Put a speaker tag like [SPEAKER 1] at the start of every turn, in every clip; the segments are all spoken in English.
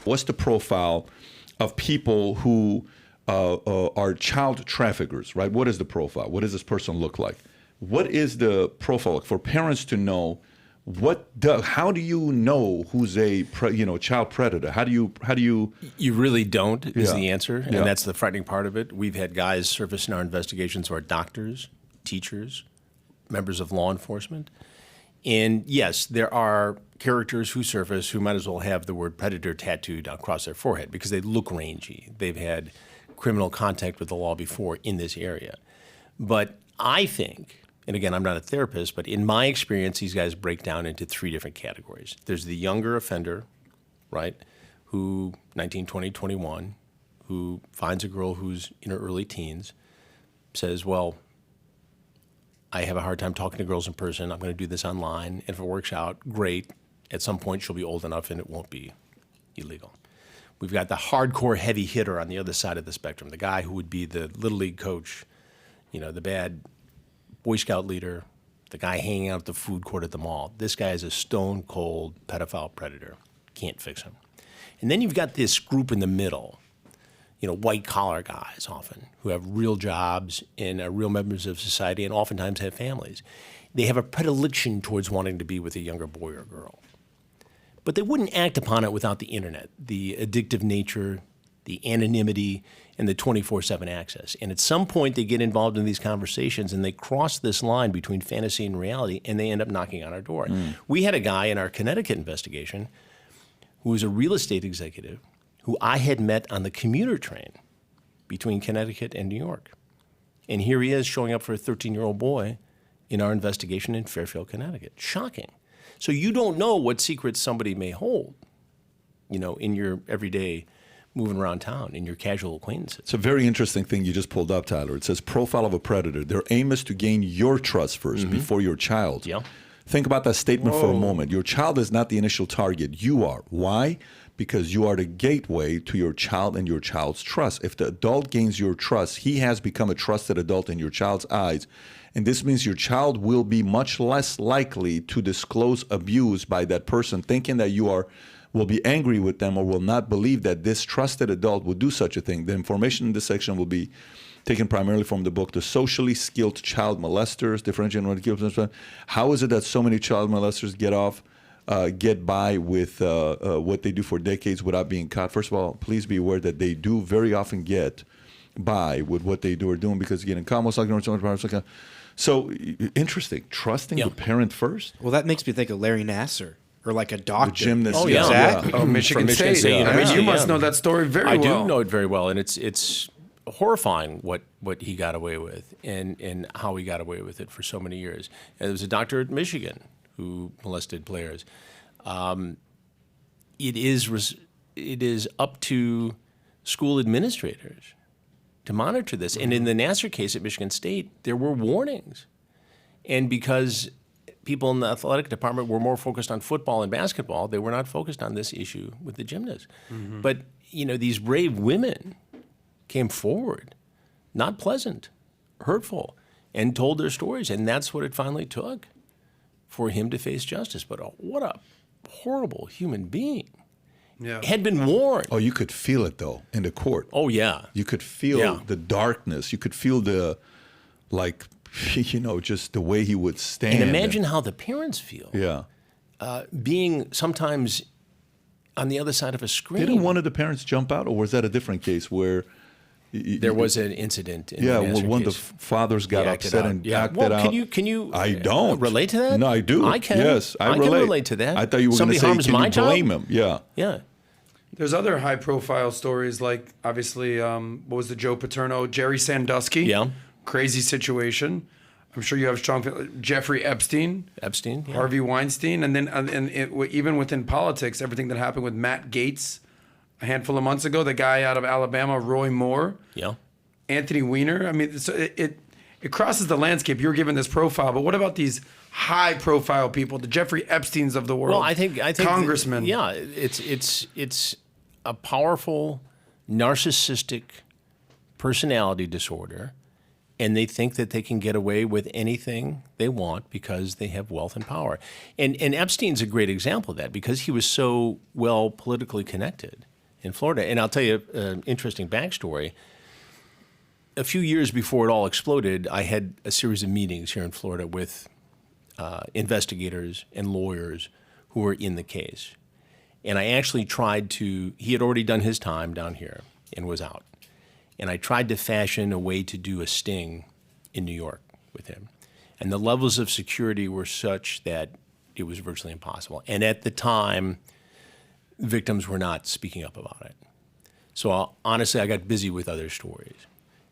[SPEAKER 1] What's the profile of people who are child traffickers, right? What is the profile? What does this person look like? What is the profile for parents to know? How do you know who's a child predator? How do you? You
[SPEAKER 2] really don't is the answer, and that's the frightening part of it. We've had guys surface in our investigations who are doctors, teachers, members of law enforcement, and yes, there are characters who surface who might as well have the word predator tattooed across their forehead because they look rangy. They've had criminal contact with the law before in this area, but I think. And again, I'm not a therapist, but in my experience, these guys break down into three different categories. There's the younger offender, right, who 19, 20, 21, who finds a girl who's in her early teens, says, well, I have a hard time talking to girls in person. I'm going to do this online. And if it works out, great. At some point, she'll be old enough and it won't be illegal. We've got the hardcore heavy hitter on the other side of the spectrum, the guy who would be the Little League coach, the bad Boy Scout leader, the guy hanging out at the food court at the mall. This guy is a stone cold pedophile predator. Can't fix him. And then you've got this group in the middle, white collar guys often who have real jobs and are real members of society and oftentimes have families. They have a predilection towards wanting to be with a younger boy or girl. But they wouldn't act upon it without the internet, the addictive nature, the anonymity, and the 24/7 access. And at some point, they get involved in these conversations, and they cross this line between fantasy and reality, and they end up knocking on our door. We had a guy in our Connecticut investigation who was a real estate executive who I had met on the commuter train between Connecticut and New York. And here he is showing up for a 13-year-old boy in our investigation in Fairfield, Connecticut. Shocking. So you don't know what secrets somebody may hold, in your everyday moving around town in your casual acquaintances.
[SPEAKER 1] It's a very interesting thing you just pulled up, Tyler. It says profile of a predator. Their aim is to gain your trust first before your child.
[SPEAKER 2] Yeah.
[SPEAKER 1] Think about that statement for a moment. Your child is not the initial target. You are. Why? Because you are the gateway to your child and your child's trust. If the adult gains your trust, he has become a trusted adult in your child's eyes. And this means your child will be much less likely to disclose abuse by that person, thinking that will be angry with them or will not believe that this trusted adult would do such a thing. The information in this section will be taken primarily from the book, The Socially Skilled Child Molesters, Differentiating what kills. How is it that so many child molesters get by with what they do for decades without being caught? First of all, please be aware that they do very often get by with what they do or doing because getting caught most likely. So interesting. Trusting the parent first?
[SPEAKER 3] Well, that makes me think of Larry Nassar. Or like a doctor.
[SPEAKER 1] The gymnast.
[SPEAKER 4] Oh, yeah.
[SPEAKER 3] Exactly.
[SPEAKER 4] Oh, Michigan State. I mean, you must know that story very well.
[SPEAKER 2] I do know it very well, and it's horrifying what he got away with and how he got away with it for so many years. And there was a doctor at Michigan who molested players. It is up to school administrators to monitor this. And in the Nassar case at Michigan State, there were warnings. And because people in the athletic department were more focused on football and basketball, they were not focused on this issue with the gymnasts. But, these brave women came forward, not pleasant, hurtful, and told their stories. And that's what it finally took for him to face justice. But what a horrible human being. Yeah. Had been warned.
[SPEAKER 1] Oh, you could feel it, though, in the court.
[SPEAKER 2] Oh, yeah.
[SPEAKER 1] You could feel the darkness. You could feel the, just the way he would stand.
[SPEAKER 2] And imagine how the parents feel.
[SPEAKER 1] Yeah.
[SPEAKER 2] Being sometimes on the other side of a screen.
[SPEAKER 1] Didn't one of the parents jump out, or was that a different case where...
[SPEAKER 2] There was an incident in
[SPEAKER 1] the one of the fathers got upset and acted out.
[SPEAKER 2] Can you
[SPEAKER 1] I don't.
[SPEAKER 2] relate to that?
[SPEAKER 1] No, I do.
[SPEAKER 2] I can.
[SPEAKER 1] Yes, I relate.
[SPEAKER 2] can relate to that.
[SPEAKER 1] I thought you were going to say,
[SPEAKER 2] harms
[SPEAKER 1] can
[SPEAKER 2] my
[SPEAKER 1] you blame
[SPEAKER 2] child?
[SPEAKER 1] him? Yeah.
[SPEAKER 2] Yeah.
[SPEAKER 4] There's other high-profile stories, like, obviously, what was the Joe Paterno, Jerry Sandusky.
[SPEAKER 2] Yeah.
[SPEAKER 4] Crazy situation. I'm sure you have strong... Jeffrey Epstein.
[SPEAKER 2] Yeah.
[SPEAKER 4] Harvey Weinstein. And then even within politics, everything that happened with Matt Gaetz a handful of months ago, the guy out of Alabama, Roy Moore.
[SPEAKER 2] Yeah.
[SPEAKER 4] Anthony Weiner. I mean, so it crosses the landscape. You're given this profile, but what about these high-profile people, the Jeffrey Epsteins of the world?
[SPEAKER 2] Well, I think
[SPEAKER 4] congressmen.
[SPEAKER 2] It's a powerful narcissistic personality disorder, and they think that they can get away with anything they want because they have wealth and power. And Epstein's a great example of that because he was so well politically connected. in Florida. And I'll tell you an interesting backstory. A few years before it all exploded, I had a series of meetings here in Florida with investigators and lawyers who were in the case. And I actually he had already done his time down here and was out. And I tried to fashion a way to do a sting in New York with him. And the levels of security were such that it was virtually impossible. And at the time, victims were not speaking up about it. So honestly, I got busy with other stories.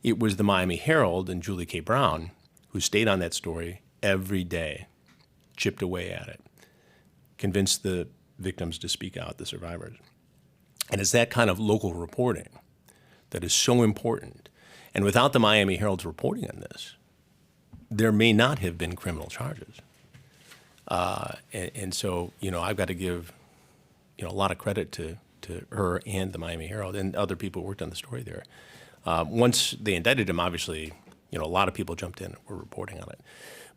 [SPEAKER 2] It was the Miami Herald and Julie K. Brown who stayed on that story every day, chipped away at it, convinced the victims to speak out, the survivors. And it's that kind of local reporting that is so important. And without the Miami Herald's reporting on this, there may not have been criminal charges. And so, I've got to give, a lot of credit to her and the Miami Herald and other people who worked on the story there. Once they indicted him, obviously, a lot of people jumped in and were reporting on it.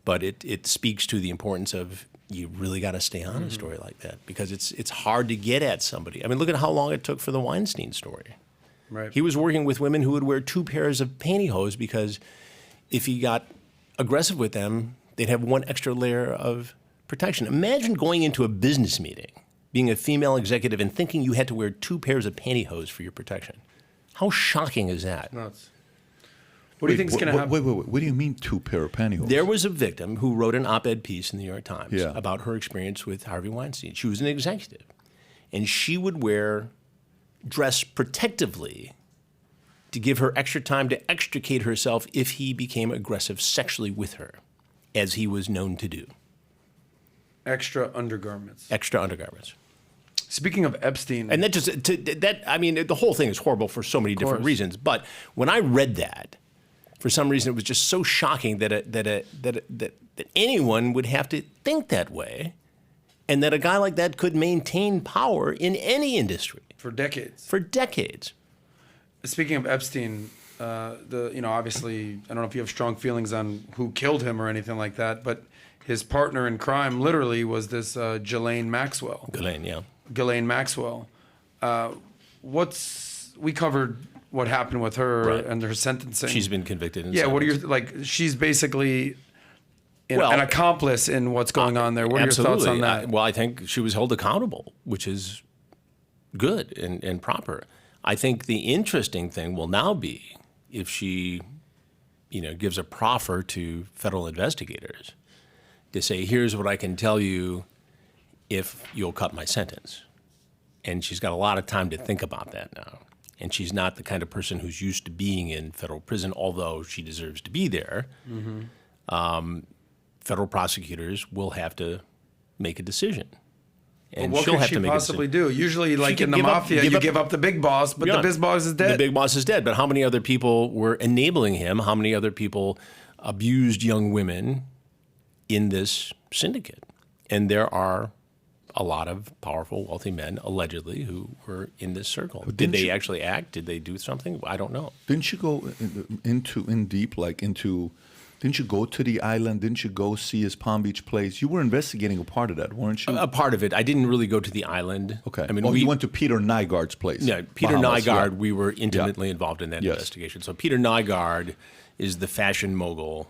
[SPEAKER 2] But it speaks to the importance of you really got to stay on a story like that because it's hard to get at somebody. I mean, look at how long it took for the Weinstein story.
[SPEAKER 4] Right.
[SPEAKER 2] He was working with women who would wear 2 pairs of pantyhose because if he got aggressive with them, they'd have one extra layer of protection. Imagine going into a business meeting, being a female executive and thinking you had to wear 2 pairs of pantyhose for your protection. How shocking is that?
[SPEAKER 4] Nuts. What do you think is going to happen?
[SPEAKER 1] Wait. What do you mean 2 pair of pantyhose?
[SPEAKER 2] There was a victim who wrote an op-ed piece in the New York Times
[SPEAKER 1] Yeah.
[SPEAKER 2] about her experience with Harvey Weinstein. She was an executive, and she would dress protectively to give her extra time to extricate herself if he became aggressive sexually with her, as he was known to do.
[SPEAKER 4] Extra undergarments.
[SPEAKER 2] Extra undergarments.
[SPEAKER 4] Speaking of Epstein,
[SPEAKER 2] And the whole thing is horrible for so many different
[SPEAKER 4] course.
[SPEAKER 2] reasons. But when I read that, for some reason, it was just so shocking that anyone would have to think that way, and that a guy like that could maintain power in any industry
[SPEAKER 4] for decades.
[SPEAKER 2] for decades.
[SPEAKER 4] Speaking of Epstein, obviously, I don't know if you have strong feelings on who killed him or anything like that, but his partner in crime literally was this Ghislaine Maxwell.
[SPEAKER 2] Ghislaine, yeah.
[SPEAKER 4] Ghislaine Maxwell. We covered what happened with her
[SPEAKER 2] Right.
[SPEAKER 4] and her sentencing.
[SPEAKER 2] She's been convicted. And
[SPEAKER 4] Yeah, what are
[SPEAKER 2] sentenced.
[SPEAKER 4] your she's basically an
[SPEAKER 2] Well,
[SPEAKER 4] accomplice in what's going on there. What are your thoughts on that?
[SPEAKER 2] I think she was held accountable, which is good and proper. I think the interesting thing will now be if she, gives a proffer to federal investigators to say, here's what I can tell you if you'll cut my sentence. And she's got a lot of time to think about that now. And she's not the kind of person who's used to being in federal prison, although she deserves to be there. Federal prosecutors will have to make a decision. And
[SPEAKER 4] What
[SPEAKER 2] she'll
[SPEAKER 4] could
[SPEAKER 2] have
[SPEAKER 4] she
[SPEAKER 2] to make a
[SPEAKER 4] possibly
[SPEAKER 2] decision.
[SPEAKER 4] do? Usually, like
[SPEAKER 2] could
[SPEAKER 4] in the
[SPEAKER 2] give up-
[SPEAKER 4] mafia,
[SPEAKER 2] give
[SPEAKER 4] you
[SPEAKER 2] up-
[SPEAKER 4] give up the big boss, but
[SPEAKER 2] Yeah.
[SPEAKER 4] the big boss is dead.
[SPEAKER 2] The big boss is dead. But how many other people were enabling him? How many other people abused young women in this syndicate? And there are a lot of powerful, wealthy men, allegedly, who were in this circle. Did they actually act? Did they do something? I don't know.
[SPEAKER 1] Didn't you go Didn't you go to the island? Didn't you go see his Palm Beach place? You were investigating a part of that, weren't you?
[SPEAKER 2] A part of it. I didn't really go to the island.
[SPEAKER 1] Okay.
[SPEAKER 2] I mean,
[SPEAKER 1] you went to Peter Nygard's place.
[SPEAKER 2] Yeah, Peter
[SPEAKER 1] Bahamas,
[SPEAKER 2] Nygard,
[SPEAKER 1] yeah.
[SPEAKER 2] we were intimately involved in that
[SPEAKER 1] Yes.
[SPEAKER 2] investigation. So Peter Nygard is the fashion mogul,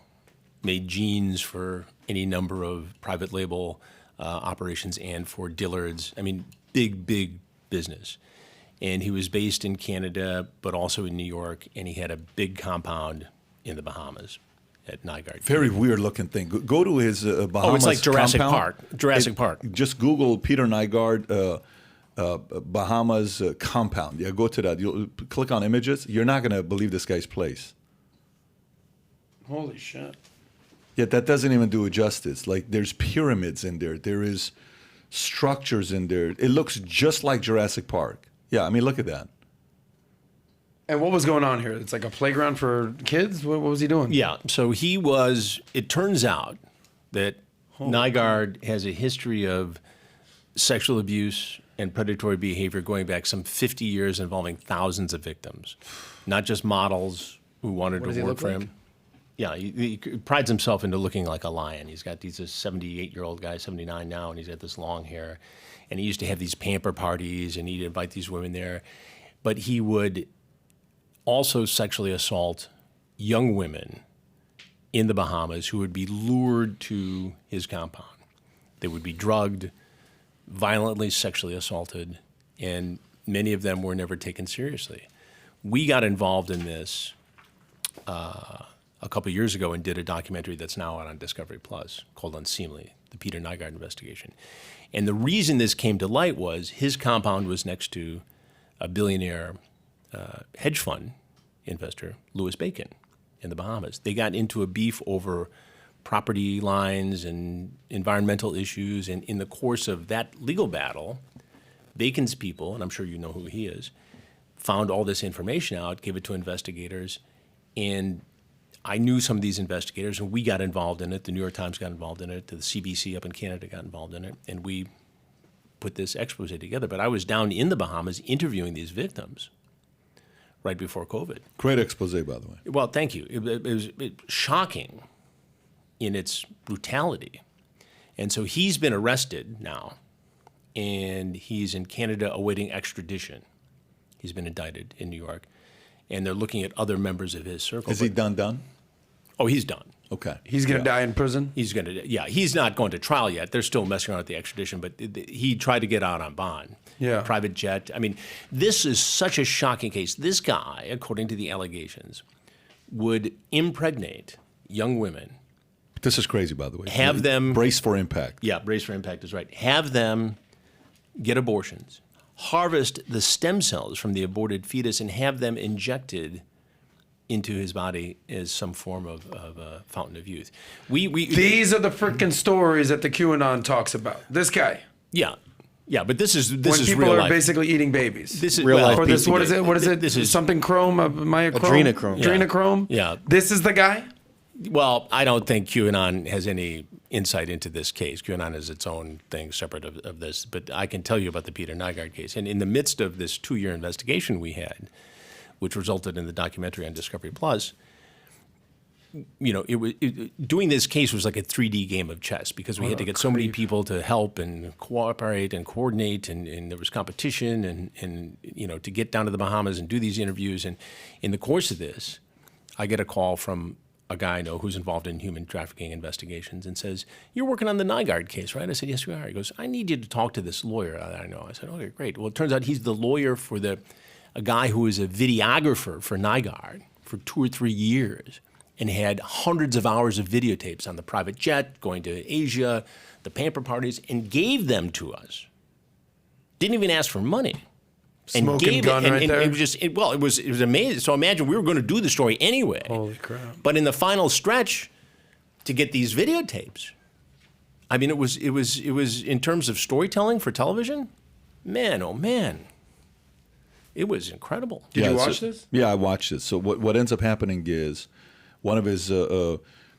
[SPEAKER 2] made jeans for any number of private label operations and for Dillard's. I mean, big business. And he was based in Canada, but also in New York, and he had a big compound in the Bahamas at Nygard.
[SPEAKER 1] Very weird looking thing. Go to his Bahamas
[SPEAKER 2] Oh, it's like Jurassic
[SPEAKER 1] compound.
[SPEAKER 2] Park. Jurassic Park.
[SPEAKER 1] Just Google Peter Nygard Bahamas compound. Yeah, go to that. You'll click on images. You're not going to believe this guy's place.
[SPEAKER 4] Holy shit.
[SPEAKER 1] Yet that doesn't even do it justice. Like there's pyramids in there. There is structures in there. It looks just like Jurassic Park. Yeah, I mean, look at that.
[SPEAKER 4] And what was going on here? It's like a playground for kids? What was he doing?
[SPEAKER 2] Yeah, so he was, it turns out that Nygard has a history of sexual abuse and predatory behavior going back some 50 years involving thousands of victims, not just models who wanted
[SPEAKER 4] What does
[SPEAKER 2] to
[SPEAKER 4] he
[SPEAKER 2] work
[SPEAKER 4] look
[SPEAKER 2] for
[SPEAKER 4] like?
[SPEAKER 2] him. Yeah, he prides himself into looking like a lion. He's a 78-year-old guy, 79 now, and he's got this long hair. And he used to have these pamper parties, and he'd invite these women there. But he would also sexually assault young women in the Bahamas who would be lured to his compound. They would be drugged, violently sexually assaulted, and many of them were never taken seriously. We got involved in this a couple of years ago and did a documentary that's now out on Discovery Plus called Unseemly, the Peter Nygard investigation. And the reason this came to light was his compound was next to a billionaire hedge fund investor, Louis Bacon, in the Bahamas. They got into a beef over property lines and environmental issues. And in the course of that legal battle, Bacon's people, and I'm sure you know who he is, found all this information out, gave it to investigators, and I knew some of these investigators, and we got involved in it. The New York Times got involved in it. The CBC up in Canada got involved in it, and we put this expose together. But I was down in the Bahamas interviewing these victims right before COVID.
[SPEAKER 1] Great expose, by the way.
[SPEAKER 2] Well, thank you. It was shocking in its brutality. And so he's been arrested now, and he's in Canada awaiting extradition. He's been indicted in New York, and they're looking at other members of his circle.
[SPEAKER 1] Is he done?
[SPEAKER 2] Oh, he's done.
[SPEAKER 1] Okay.
[SPEAKER 4] He's going to die in prison?
[SPEAKER 2] He's going to, yeah. He's not going to trial yet. They're still messing around with the extradition, but he tried to get out on bond.
[SPEAKER 4] Yeah.
[SPEAKER 2] Private jet. I mean, this is such a shocking case. This guy, according to the allegations, would impregnate young women.
[SPEAKER 1] This is crazy, by the way.
[SPEAKER 2] Have them...
[SPEAKER 1] Brace for impact.
[SPEAKER 2] Yeah, brace for impact is right. Have them get abortions, harvest the stem cells from the aborted fetus, and have them injected into his body as some form of fountain of youth.
[SPEAKER 4] These are the freaking stories that the QAnon talks about. This guy.
[SPEAKER 2] Yeah, but this is
[SPEAKER 4] when
[SPEAKER 2] is
[SPEAKER 4] people
[SPEAKER 2] real
[SPEAKER 4] are
[SPEAKER 2] life.
[SPEAKER 4] Basically eating babies.
[SPEAKER 2] This is
[SPEAKER 3] Real life
[SPEAKER 4] Or this,
[SPEAKER 3] people.
[SPEAKER 4] what is it? What is it?
[SPEAKER 2] This is
[SPEAKER 4] something chrome, myochrome?
[SPEAKER 3] Adrenochrome.
[SPEAKER 2] Yeah.
[SPEAKER 4] Adrenochrome?
[SPEAKER 2] Yeah.
[SPEAKER 4] This is the guy?
[SPEAKER 2] Well, I don't think QAnon has any insight into this case. QAnon is its own thing separate of this. But I can tell you about the Peter Nygard case. And in the midst of this 2-year investigation we had, which resulted in the documentary on Discovery Plus, you know, doing this case was like a 3D game of chess because we had to get so many people to help and cooperate and coordinate, and there was competition and you know, to get down to the Bahamas and do these interviews. And in the course of this, I get a call from a guy I know who's involved in human trafficking investigations and says, "You're working on the Nygard case, right?" I said, "Yes, we are." He goes, "I need you to talk to this lawyer that I know." I said, "Okay, great." Well, it turns out he's the lawyer for a guy who was a videographer for Nygard for 2 or 3 years and had hundreds of hours of videotapes on the private jet, going to Asia, the pamper parties, and gave them to us. Didn't even ask for money. And
[SPEAKER 4] Smoking
[SPEAKER 2] gave
[SPEAKER 4] gun
[SPEAKER 2] it,
[SPEAKER 4] right
[SPEAKER 2] and
[SPEAKER 4] there.
[SPEAKER 2] it was just, it was amazing. So imagine we were going to do the story anyway.
[SPEAKER 4] Holy crap.
[SPEAKER 2] But in the final stretch, to get these videotapes, I mean, it was in terms of storytelling for television, man, oh man, it was incredible.
[SPEAKER 4] Did you watch this?
[SPEAKER 1] Yeah, I watched it. So what ends up happening is one of his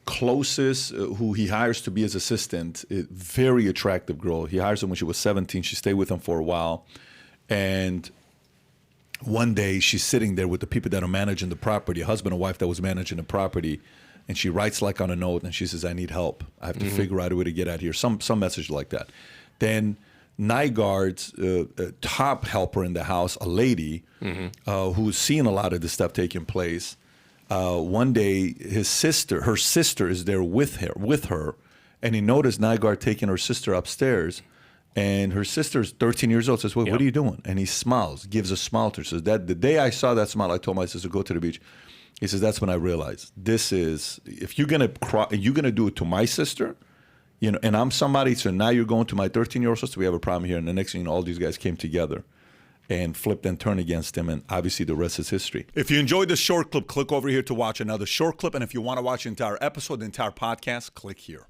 [SPEAKER 1] closest, who he hires to be his assistant, a very attractive girl. He hires her when she was 17. She stayed with him for a while. And one day she's sitting there with the people that are managing the property, a husband and wife that was managing the property. And she writes like on a note and she says, "I need help. I have to figure out a way to get out of here." Some message like that. Then Nygard's top helper in the house, a lady who's seen a lot of this stuff taking place. One day her sister is there with her, and he noticed Nygard taking her sister upstairs. And her sister's 13 years old, says, "Wait, what are you doing?" And he smiles, gives a smile to her, says, "That the day I saw that smile, I told my sister, go to the beach." He says, "That's when I realized this is, if you're gonna do it to my sister, you know, and I'm somebody, so now you're going to my 13-year-old sister, we have a problem here." And the next thing you know, all these guys came together and flipped and turned against him, and obviously the rest is history. If you enjoyed this short clip, click over here to watch another short clip, and if you want to watch the entire episode, the entire podcast, click here.